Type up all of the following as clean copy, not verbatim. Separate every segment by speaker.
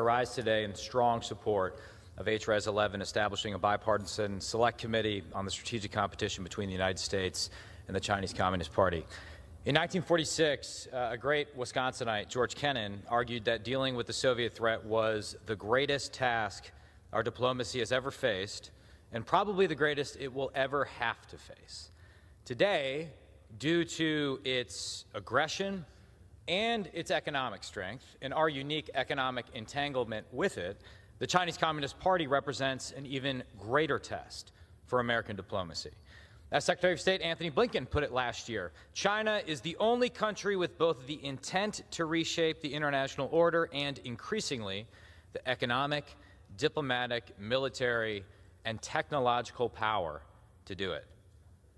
Speaker 1: rise today in strong support of HRES 11 establishing a bipartisan select committee on the strategic competition between the United States and the Chinese Communist Party. In 1946, a great Wisconsinite, George Kennan, argued that dealing with the Soviet threat was the greatest task our diplomacy has ever faced, and probably the greatest it will ever have to face. Today, due to its aggression and its economic strength, and our unique economic entanglement with it, the Chinese Communist Party represents an even greater test for American diplomacy. As Secretary of State Anthony Blinken put it last year, China is the only country with both the intent to reshape the international order and, increasingly, the economic, diplomatic, military, and technological power to do it.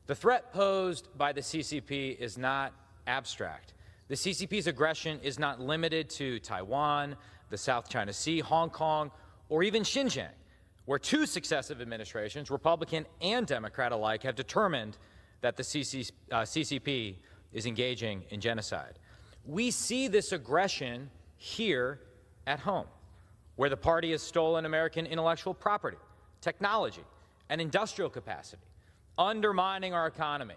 Speaker 1: The threat posed by the CCP is not abstract. The CCP's aggression is not limited to Taiwan, the South China Sea, Hong Kong, or even Xinjiang, where two successive administrations, Republican and Democrat alike, have determined that the CCP is engaging in genocide. We see this aggression here at home, where the party has stolen American intellectual property, technology, and industrial capacity, undermining our economy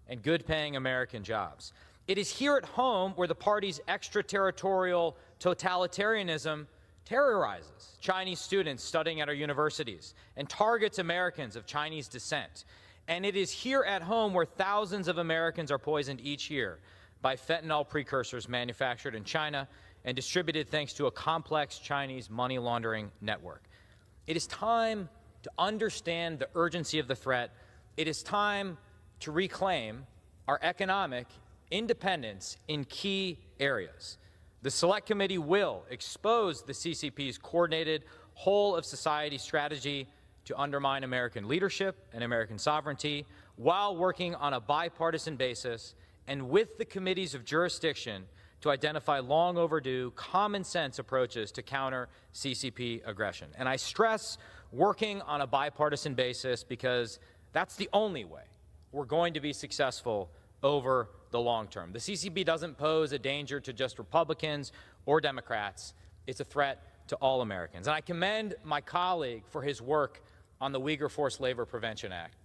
Speaker 1: and good-paying American jobs. It is here at home where the party's extraterritorial totalitarianism terrorizes Chinese students studying at our universities and targets Americans of Chinese descent. And it is here at home where thousands of Americans are poisoned each year by fentanyl precursors manufactured in China and distributed thanks to a complex Chinese money laundering network. It is time to understand the urgency of the threat. It is time to reclaim our economic independence in key areas. The Select Committee will expose the CCP's coordinated whole-of-society strategy to undermine American leadership and American sovereignty while working on a bipartisan basis and with the committees of jurisdiction to identify long overdue, common-sense approaches to counter CCP aggression. And I stress working on a bipartisan basis because that's the only way we're going to be successful over the long term. The CCP doesn't pose a danger to just Republicans or Democrats. It's a threat to all Americans. And I commend my colleague for his work on the Uyghur Forced Labor Prevention Act.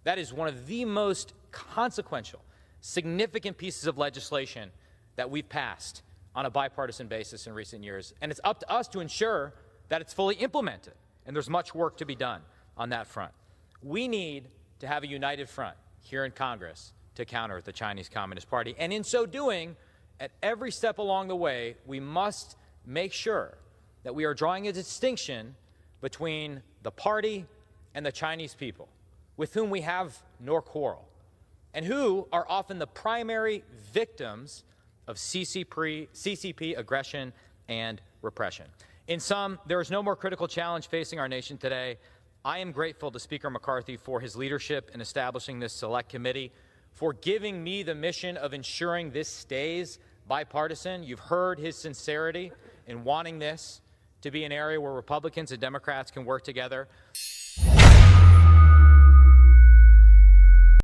Speaker 1: That is one of the most consequential, significant pieces of legislation that we've passed on a bipartisan basis in recent years. And it's up to us to ensure that it's fully implemented. And there's much work to be done on that front. We need to have a united front here in Congress to counter the Chinese Communist Party. And in so doing, at every step along the way, we must make sure that we are drawing a distinction between the party and the Chinese people, with whom we have no quarrel, and who are often the primary victims of CCP aggression and repression. In sum, there is no more critical challenge facing our nation today. I am grateful to Speaker McCarthy for his leadership in establishing this select committee, for giving me the mission of ensuring this stays bipartisan. You've heard his sincerity in wanting this to be an area where Republicans and Democrats can work together.